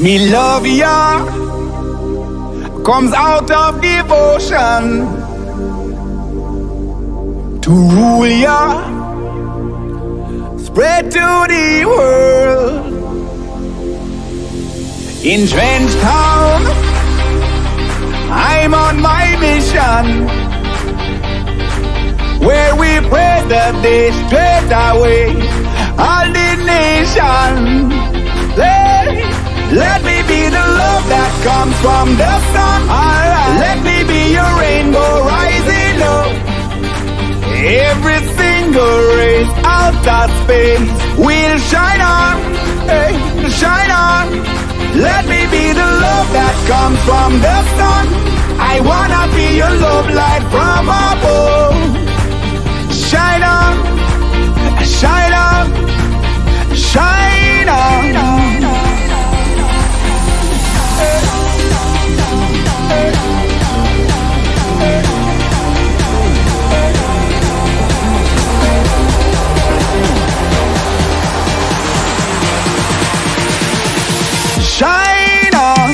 Me love ya comes out of devotion to rule ya, spread to the world. In Trench Town, I'm on my mission, where we pray the day straight away, all the nation. Let me be the love that comes from the sun. Alright. Let me be your rainbow rising up. Every single race out of space will shine on, hey, shine on. Let me be the love that comes from the sun. I wanna be your love light from above. Shine on, shine on, shine on. Shine on.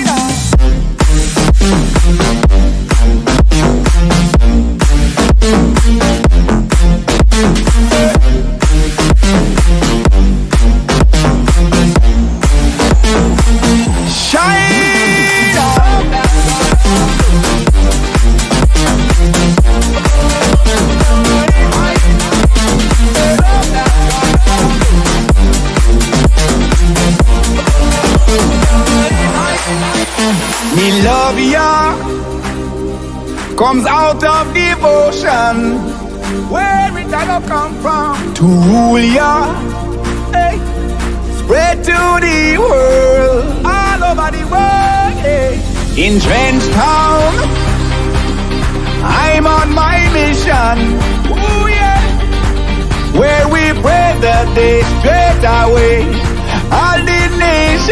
Me love ya comes out of devotion, where it all come from, to rule ya, hey, spread to the world, all over the world, hey. In Trench Town, I'm on my mission, ooh yeah, where we pray the day straight away, all the nation.